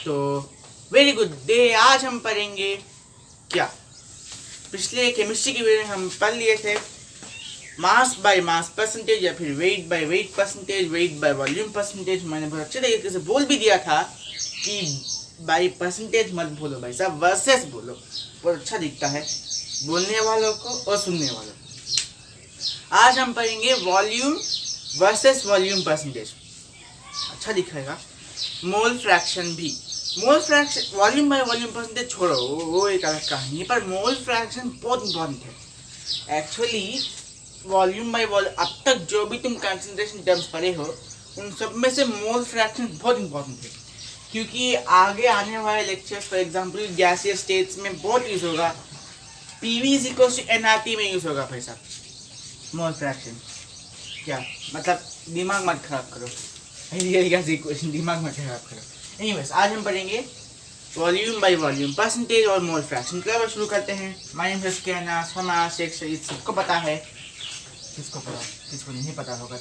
तो very good day. आज हम पढ़ेंगे क्या, पिछले केमिस्ट्री की वीडियो में हम पढ़ लिए थे मास बाय मास परसेंटेज या फिर weight by weight percentage, weight by volume percentage. मैंने बहुत अच्छे तरीके से बोल भी दिया था कि बाय परसेंटेज मत बोलो भाई साहब, वर्सेस बोलो, बहुत अच्छा दिखता है बोलने वालों को और सुनने वालों को। आज हम पढ़ेंगे वॉल्यूम वर्सेस वॉल्यूम परसेंटेज, अच्छा दिखेगा। मोल फ्रैक्शन भी, mole fraction volume by volume percentage छोड़ो, वो एक अलग कहानी है, पर मोल फ्रैक्शन बहुत इंपॉर्टेंट है एक्चुअली। वॉल्यूम बाय वॉल्यूम, अब तक जो भी तुम कंसंट्रेशन टर्म्स पढ़े हो उन सब में से मोल फ्रैक्शन बहुत इंपॉर्टेंट है, क्योंकि आगे आने वाले lectures for example gaseous states में बहुत यूज होगा। PV is equal to nRT में यूज होगा भाई साहब मोल फ्रैक्शन। क्या मतलब, दिमाग मत खराब करो, दिमाग मत खराब करो। एनीवेज, आज हम पढ़ेंगे वॉल्यूम बाय वॉल्यूम परसेंटेज और मोल फ्रैक्शन। चलो शुरू करते हैं। माय नेम इज कहना समास एक सबको पता है, किसको पता, किसको नहीं पता होगा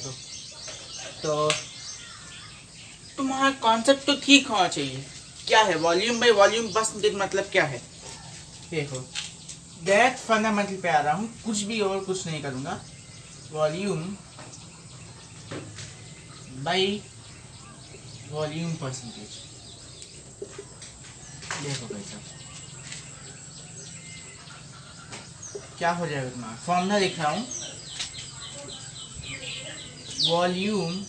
तो तुम्हारा कॉन्सेप्ट तो ठीक होना चाहिए। क्या है वॉल्यूम बाय वॉल्यूम परसेंटेज, मतलब क्या है देखो। डायरेक्ट फंडामेंटल पे आ रहा हूँ, कुछ भी और कुछ नहीं करूँगा। वॉल्यूम बाय वॉल्यूम परसेंटेज, देखो भाई साहब क्या हो जाएगा तुम्हारा। फॉर्मूला लिख रहा हूँ, वॉल्यूम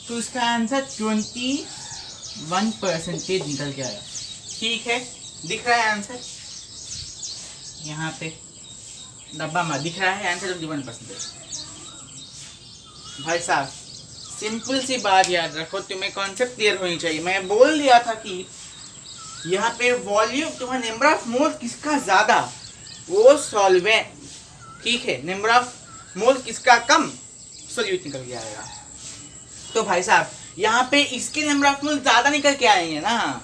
तो इसका आंसर 21% निकल के आया। ठीक है, दिख रहा है आंसर यहाँ पे डब्बा में दिख रहा है आंसर 21%। भाई साहब सिंपल सी बात याद रखो, तुम्हें कॉन्सेप्ट क्लियर होनी चाहिए। मैं बोल दिया था कि यहाँ पे वॉल्यूम तुम्हारा नंबर ऑफ मोल किसका ज्यादा वो सॉल्वेंट, ठीक है, नंबर ऑफ मोल किसका कम सोल्यूट निकल के आएगा। तो भाई साहब यहाँ पे इसके नंबर ऑफ मोल ज्यादा निकल के आएंगे ना,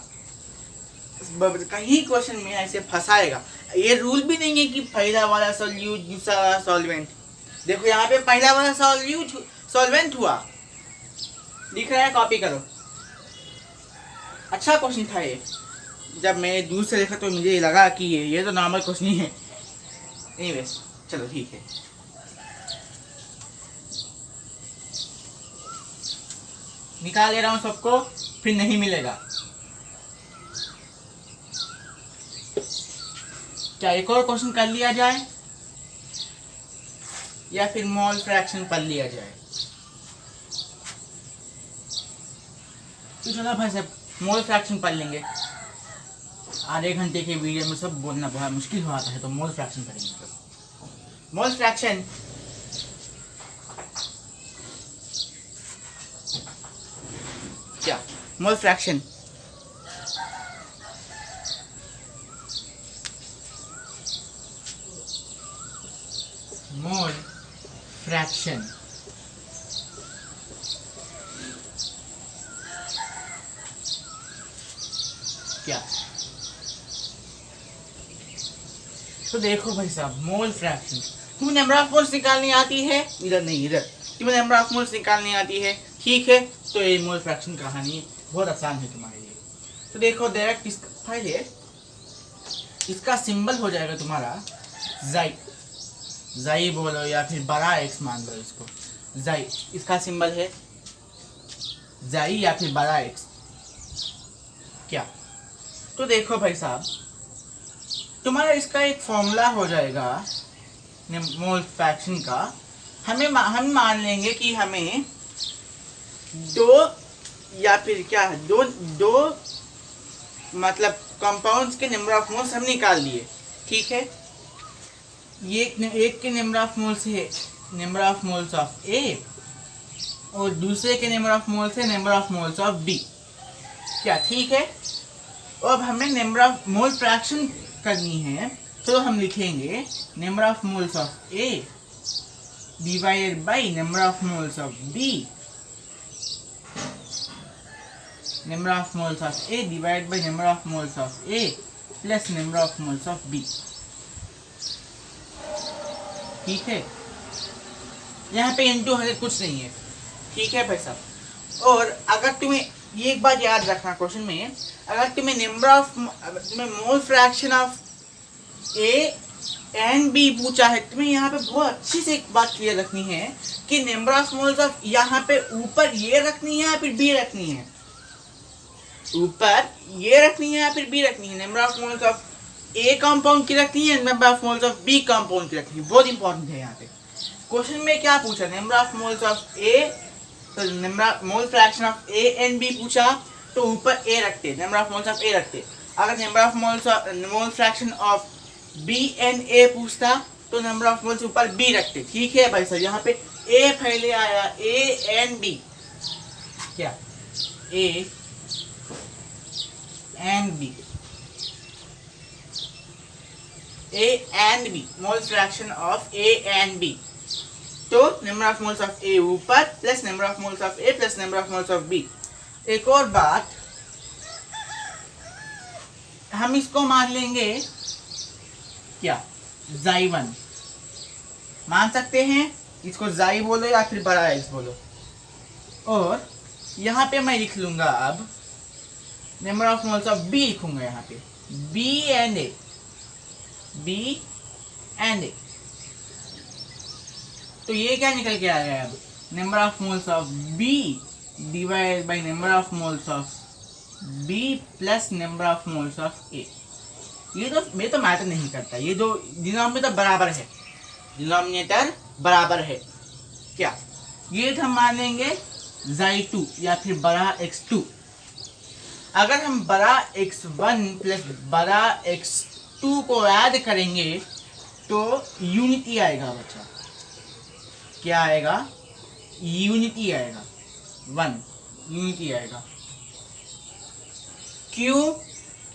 कहीं क्वेश्चन में ऐसे फंसाएगा। ये रूल भी नहीं है कि पहला वाला सोल्यूट दूसरा वाला सॉल्वेंट। देखो यहाँ पे पहला वाला सॉल्वेंट हुआ, दिख रहा है, कॉपी करो। अच्छा क्वेश्चन था ये, जब मैं दूर से देखा तो मुझे लगा कि ये तो नॉर्मल क्वेश्चन ही है। एनीवेज चलो ठीक है। निकाल ले रहा हूँ सबको, फिर नहीं मिलेगा। क्या एक और क्वेश्चन कर लिया जाए या फिर मोल फ्रैक्शन पढ़ लिया जाए? तो चलो भाई साहब मोल फ्रैक्शन पढ़ लेंगे। आधे घंटे के वीडियो में सब बोलना बहुत मुश्किल हो आता है, तो मोल फ्रैक्शन पढ़ेंगे। मोल फ्रैक्शन क्या? मोल फ्रैक्शन मोल फ्रैक्शन क्या? तो देखो भाई साहब मोल फ्रैक्शन, तुम्हें नंबर ऑफ मोल्स निकालनी आती है, इधर नहीं इधर, तुम्हें नंबर ऑफ मोल्स निकालनी आती है, ठीक है, तो ये मोल फ्रैक्शन कहानी बहुत आसान है तुम्हारे लिए। तो देखो डायरेक्ट पहले इसका सिंबल हो जाएगा तुम्हारा जाई, जाई बोलो या फिर बड़ा एक्स मान लो इसको, जाई इसका सिंबल है जाई या फिर बड़ा एक्स क्या। तो देखो भाई साहब तुम्हारा इसका एक फॉर्मूला हो जाएगा मोल फ्रैक्शन का। हम मान लेंगे कि हमें दो या फिर क्या दो मतलब कंपाउंड्स के नंबर ऑफ मोल्स हम निकाल लिए, ठीक है। ये एक के नंबर ऑफ मोल्स है number of moles of A और दूसरे के नंबर ऑफ मोल्स है number of moles of B, क्या ठीक है। अब हमें नंबर ऑफ मोल फ्रैक्शन करनी है, तो हम लिखेंगे number of moles of A divided by number of moles of B, number of moles of A divided by number of moles of A plus number of moles of B, ठीक है। यहाँ पे into 100 कुछ नहीं है, ठीक है भाई साहब। और अगर तुम्हें ये एक बात याद रखना क्वेश्चन में, अगर तुम्हें mole fraction of A and B पूछा है, तुम्हें यहाँ पे बहुत अच्छी से एक बात क्लियर रखनी है कि नंबर ऑफ मोल्स ऑफ यहाँ पे ऊपर ये रखनी है या फिर बी रखनी है, ऊपर ये रखनी है या फिर बी रखनी है। Number of moles of A compound की रखनी है, number of moles of B compound की रखनी है, बहुत इंपॉर्टेंट है यहाँ पे। क्वेश्चन में क्या पूछा, number of moles of a, तो number mole fraction of A and B पूछा तो ऊपर ए रखते, number of moles of a रखते। अगर number of mole fraction of b and a पूछता तो नंबर ऑफ मोल्स ऊपर बी रखते, ठीक है भाई सर। यहाँ पे ए पहले आया, ए एंड बी, क्या A and B, A and B, mole fraction of A and B, तो number of moles of A ऊपर plus number of moles of A plus number of moles of B. एक और बात, हम इसको मान लेंगे क्या, जाई1 मान सकते हैं, इसको जाई बोलो या फिर बड़ा एक्स बोलो। और यहाँ पे मैं लिख लूंगा अब number of moles of b लिखूंगा यहाँ पे, b and a, b and a. तो ये क्या निकल के आया अब, number of moles of b divide by number of moles of b plus number of moles of a. ये तो मैटर नहीं करता, ये जो डिनोमिनेटर बराबर है, डिनोमिनेटर बराबर है क्या, ये हम मान लेंगे Xi2 या फिर बड़ा x2। अगर हम बड़ा x1 प्लस बड़ा x2 को ऐड करेंगे तो यूनिटी आएगा बच्चा। क्या आएगा? यूनिटी आएगा, 1 यूनिटी आएगा। क्यों?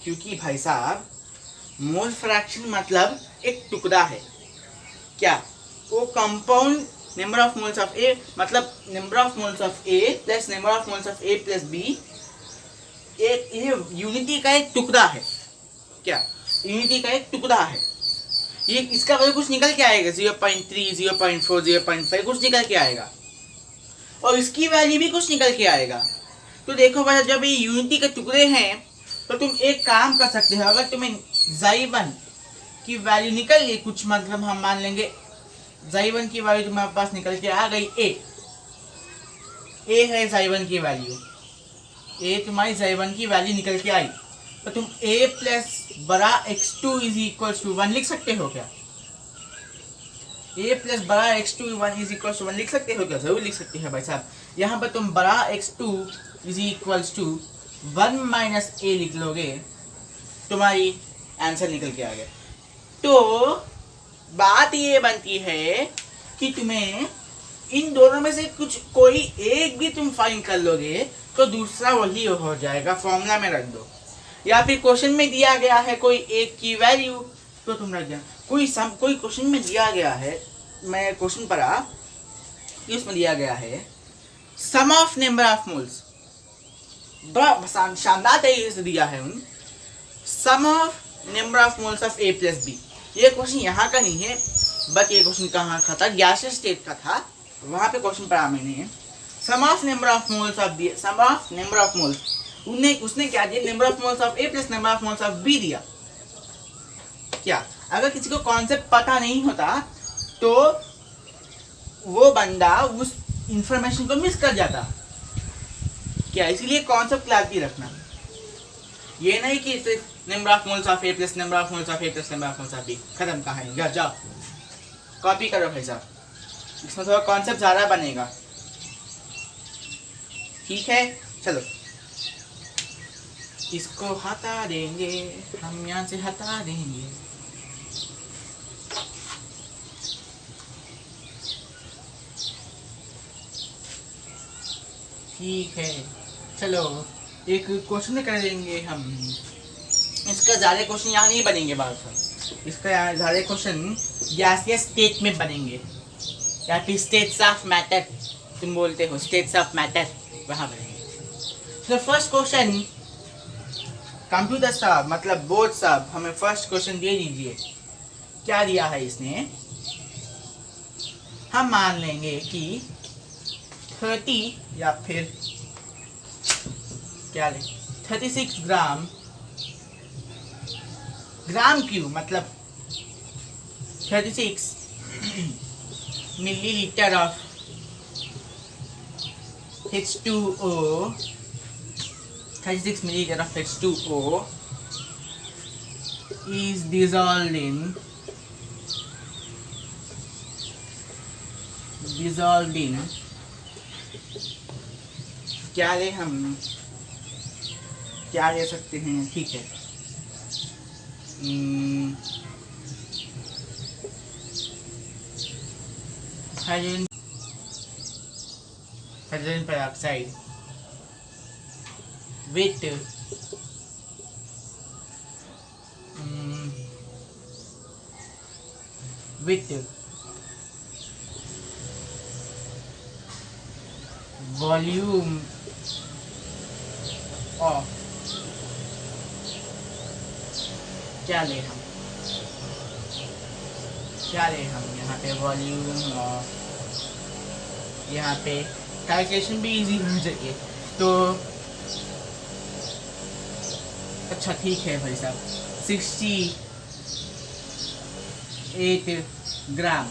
क्योंकि भाई साहब मोल फ्रैक्शन मतलब एक टुकड़ा है। क्या? वो compound number of moles of a, मतलब number of moles of A plus number of moles of A plus b, एक ये यूनिटी का एक टुकड़ा है। क्या? यूनिटी का एक टुकड़ा है। ये इसका वैल्यू कुछ निकल के आएगा 0.3, 0.4, 0.5 कुछ निकल के आएगा, और इसकी वैल्यू भी कुछ निकल के आएगा। तो देखो भाई, जब ये यूनिटी के टुकड़े हैं तो तुम एक काम कर सकते हो। अगर तुम्हें Xi1 की वैल्यू निकल गई कुछ, मतलब हम मान लेंगे Xi1 की वैल्यू तुम्हारे पास निकल के आ गई ए है Xi1 की वैल्यू, ए तुम्हारी Xi1 की वैल्यू निकल के आई, तो तुम a प्लस बड़ा x2 इज इक्वल टू 1 लिख सकते हो क्या? a प्लस बड़ा x2 1 इज इक्वल टू 1 लिख सकते हो क्या? जरूर लिख सकते हो भाई साहब। यहाँ पर तुम बड़ा x2 is equal to 1 minus a लिख लोगे, तुम्हारी आंसर निकल के आ गया। तो बात ये बनती है कि तुम्हें इन दोनों में से कुछ कोई एक भी तुम फाइंड कर लोगे तो दूसरा वही हो जाएगा, फॉर्मूला में रख दो। या फिर क्वेश्चन में दिया गया है कोई एक की वैल्यू तो तुम रख दो। कोई क्वेश्चन में दिया गया है, मैं क्वेश्चन पढ़ा, इसमें दिया गया है sum of number of moles, बड़ा शानदार तरीके से दिया है उन sum of number of moles of A plus b. ये क्वेश्चन यहाँ का नहीं है, बट ये क्वेश्चन कहाँ का था? गैसियस स्टेट का था, वहाँ पे क्वेश्चन पढ़ा मैंने। Sum of number of moles of b, sum of number of moles, उसने क्या दिया? Number of moles of A plus number of moles of b दिया। क्या? अगर किसी को कॉन्सेप्ट पता नहीं होता तो वो बंदा उस इंफॉर्मेशन को मिस कर जाता। क्या? इसीलिए कॉन्सेप्ट क्लैरिटी रखना, ये नहीं कि सिर्फ number of moles of A plus number of moles of A plus number of moles of B, खत्म कहानी। जाओ कॉपी करो भाई साहब, इसमें थोड़ा कॉन्सेप्ट ज़्यादा बनेगा। ठीक है, चलो इसको हटा देंगे, हम यहाँ से हटा देंगे। ठीक है, चलो एक क्वेश्चन कर देंगे हम। इसका ज़्यादा क्वेश्चन यहाँ नहीं बनेंगे बात पर, इसका ज़्यादा क्वेश्चन गैसियस स्टेट में बनेंगे, या फिर स्टेट्स ऑफ मैटर तुम बोलते हो, स्टेट्स ऑफ मैटर, वहाँ बनेंगे। तो फर्स्ट क्वेश्चन कंप्यूटर साहब, मतलब बोर्ड साहब, हमें फर्स्ट क्वेश्चन दे दीजिए। क्या दिया है इसने? हम मान लेंगे कि 30 या फिर क्या ले 36 ग्राम क्यूब, मतलब 36 millilitre of H2O, 36 milliliter of H2O is dissolved in क्या ले हम, क्या ले सकते हैं? ठीक है, hydrogen peroxide with volume of, क्या ले हम यहाँ पे वॉल्यूम ऑफ, यहाँ पे कैलकुलेशन भी इजी हो जाएगी। तो अच्छा ठीक है भाई साहब, 68 ग्राम,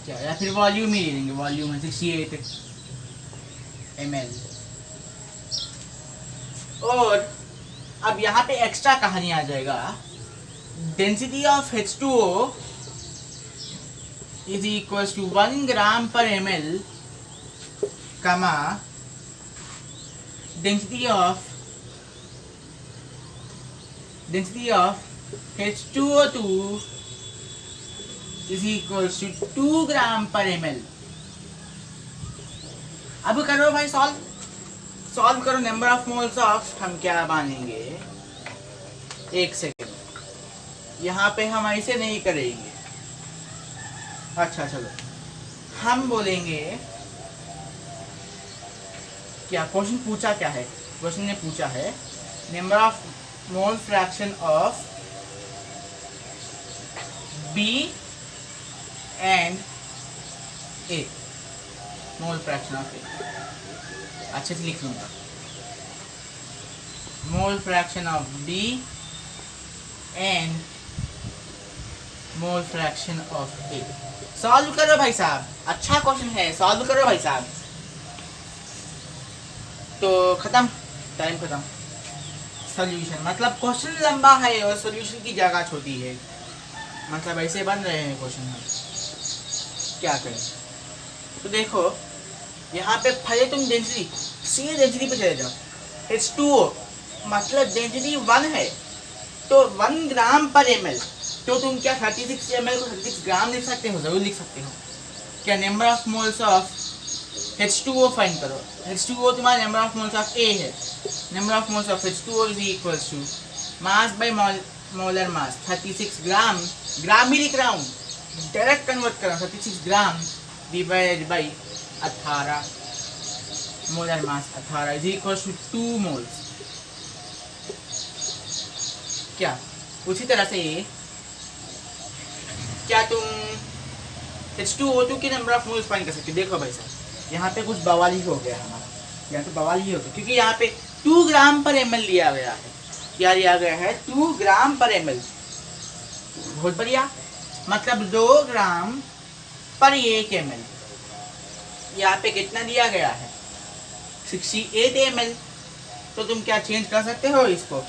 क्या, या फिर वॉल्यूम ही ले लेंगे, वॉल्यूम है 68 ml। और अब यहाँ पे एक्स्ट्रा कहानी आ जाएगा, density of H2O is equals to 1 gram per ml, comma density of H2O2 is equals to 2 gram per ml। अब करो भाई सॉल्व करो। नंबर ऑफ मोल्स ऑफ हम क्या मानेंगे, एक सेकेंड, यहाँ पे हम ऐसे नहीं करेंगे। अच्छा चलो, हम बोलेंगे क्या क्वेश्चन पूछा, क्या है क्वेश्चन ने पूछा है number of mole fraction of B and A, mole fraction of A। अच्छे से लिख लूंगा, मोल fraction of B and mole fraction of A। Solve करो भाई साहब, अच्छा क्वेश्चन है, सॉल्व करो भाई साहब। तो खत्म, टाइम खत्म। सॉल्यूशन मतलब क्वेश्चन लंबा है और सॉल्यूशन की जगह छोटी है, मतलब ऐसे बन रहे हैं क्वेश्चन। हम क्या करें, तो देखो यहाँ पे पहले तुम डेंसिटी, सीधे डेंसिटी पे चले जाओ। H2O मतलब डेंसिटी 1 है, तो 1 ग्राम पर ml, तो तुम क्या 36 ml को 36 ग्राम लिख सकते हो, जरूर लिख सकते हो। क्या number of moles of H2O find करो। H2O तुम्हारा number of moles of A है। Number of moles of H2O is equals to mass by molar mass 36 gram, gram ही लिख रहा हूँ, डायरेक्ट कन्वर्ट करो, 36 gram divided by 18, molar mass 18 is equals to 2 moles. क्या उसी तरह से क्या तुम H2O2 के नंबर ऑफ मोल्स फाइंड कर सकते हो। देखो भाई साहब, यहाँ पे कुछ बवाल ही हो गया हमारा, यहाँ तो बवाल ही हो गया, क्योंकि यहाँ पे 2 ग्राम पर ml लिया गया है। क्या लिया गया है, 2 ग्राम पर ml। बहुत बढ़िया, मतलब 2 ग्राम पर 1 ml। यहाँ पे कितना दिया गया है, 68 ml। तो तुम क्या चेंज कर सकते हो इसको,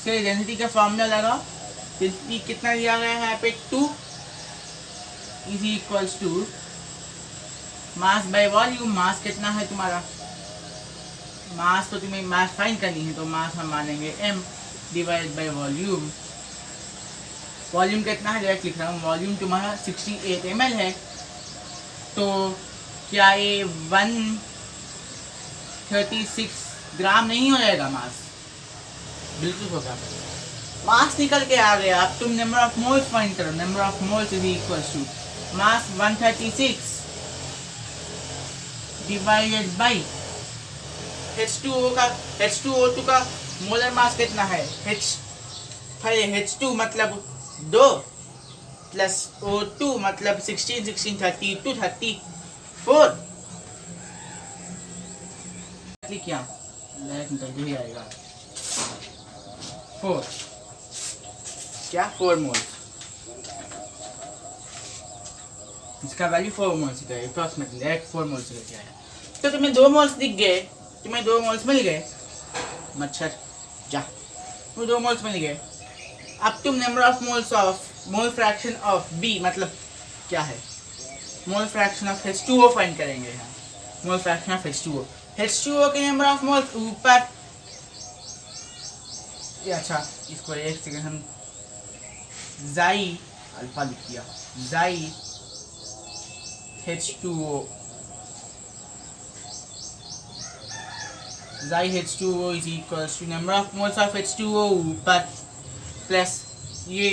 डेंसिटी का फॉर्मूला लगाओ। डेंसिटी कितना दिया गया है यहाँ पे, 2 is equals to mass by volume. Mass कितना है तुम्हारा, मास तो तुम्हें मास फाइंड करनी है, तो मास हम मानेंगे m divide by volume. Volume कितना है डायरेक्ट लिख रहा हूँ, वॉल्यूम तुम्हारा 68 ml है। तो क्या ये 136 ग्राम नहीं हो जाएगा मास, बिल्कुल होगा, मास निकल के आ गया। अब तुम नंबर ऑफ मोल्स फाइंड करो। Number of moles is equals to mass 136 divided by H2O2 का मोलर मास कितना है, H2 मतलब 2 प्लस O2 मतलब 16 16 32 34। क्या निकल ही आएगा 4, क्या 4 मोल्स, इसका वैल्यू 4 मोल्स का अप्रॉक्सीमेटली 4 मोल्स लेके आया। तो तुम्हें 2 मोल्स दिख गए, तुम्हें 2 मोल्स मिल गए, मच्छर जा, तुम्हें 2 मोल्स मिल गए। अब तुम number of moles of mole fraction of B मतलब क्या है, मोल फ्रैक्शन ऑफ H2O फाइंड करेंगे। यहाँ मोल फ्रैक्शन ऑफ H2O के नंबर ऑफ मोल्स ऊपर, अच्छा इसको एक सेकंड हम जाई अल्फा लिख दिया, जाई H2O is equals to number of moles of H2O ऊपर प्लस ये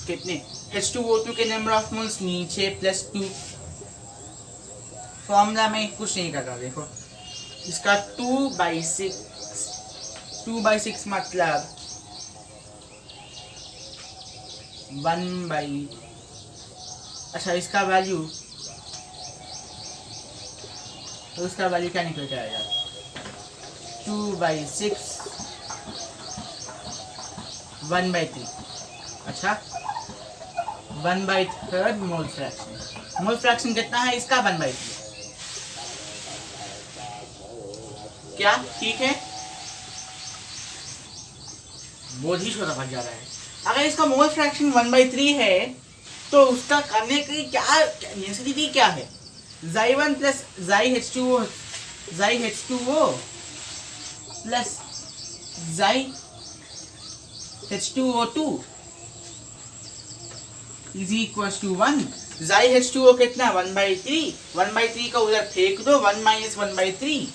कितने H2O2 के नंबर ऑफ मोल्स नीचे प्लस 2। फॉर्मूला में कुछ नहीं कर रहा, देखो इसका 2/6 मतलब 1/, अच्छा इसका वैल्यू, तो उसका वैल्यू क्या निकल के आएगा, 2/6 1/3। अच्छा 1/3 मोल फ्रैक्शन, मोल फ्रैक्शन कितना है इसका 1/3। क्या ठीक है, बोझ ही छोटा भाग जा रहा है। अगर इसका मोल फ्रैक्शन 1/3 है तो उसका करने की क्या नेसेसिटी क्या है? Xy1 plus Xy H2O plus H2O2 is equal to 1। H2O कितना? 1/3। 1/3 को उधर फेंक दो, 1 minus 1/3,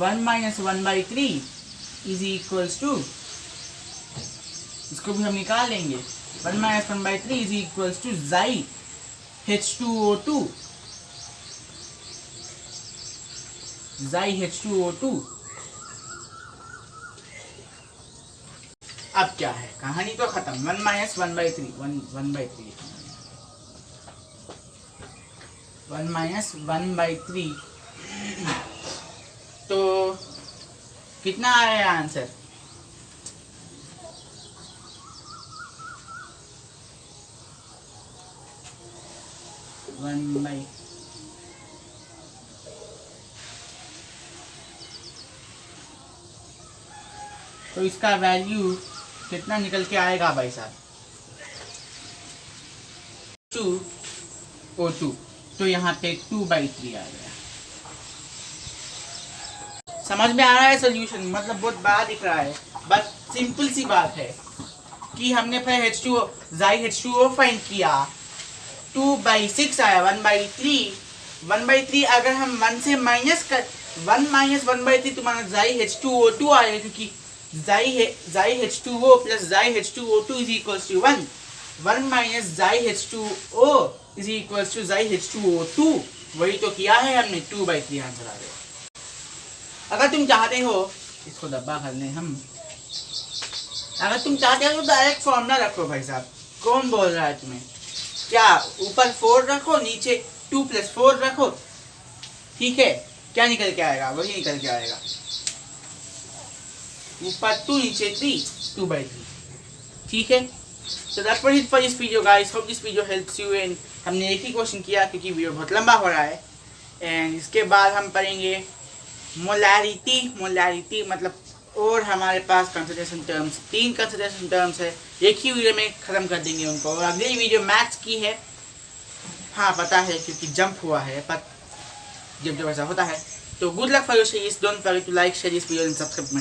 1 minus 1/3 is equal to, इसको भी हम निकाल लेंगे, 1 minus 1/3 is equal to H2O2। H2O2। अब क्या है, कहानी तो खत्म। 1 माइनस 1/3, 1/3, 1 माइनस 1/3, तो कितना आया आंसर? तो इसका वैल्यू कितना निकल के आएगा भाई साहब? 2O2, तो यहाँ पे 2/3 आ गया। समझ में आ रहा है सोल्यूशन? मतलब बहुत बड़ा दिख रहा है, बस सिंपल सी बात है कि हमने पहले H2O फाइंड किया, 2/6 आया, 1/3। 1/3 अगर हम 1 से माइनस कर, 1 माइनस 1/3 तुम्हारा H2O2 आएगा, क्योंकि H2O plus H2O2 is equal to 1। 1 minus H2O is equal to H2O2, वही तो किया है हमने, 2/3 आंसर आ गया। अगर तुम चाहते हो, इसको डब्बा कर लें हम, अगर तुम चाहते हो तो डायरेक्ट फॉर्मूला रखो भाई साहब। कौन बोल रहा है तुम्हें? क्या ऊपर 4 रखो, नीचे 2 + 4 रखो, ठीक है? क्या निकल के आएगा? वही निकल के आएगा, ऊपर 2 नीचे 3, 2/3, ठीक है? So that's what it for this video guys. Hope this video helps you। and हमने एक ही क्वेश्चन किया क्योंकि वीडियो बहुत लंबा हो रहा है। एंड इसके बाद हम पढ़ेंगे मोलैरिटी मतलब, और हमारे पास कंसंट्रेशन टर्म्स, 3 कंसंट्रेशन टर्म्स है, एक ही वीडियो में ख़त्म कर देंगे उनको। और अगली वीडियो मैथ्स की है, हाँ पता है क्योंकि जंप हुआ है, पर जब ऐसा होता है। तो good luck for your studies, don't forget to like, share this video and subscribe.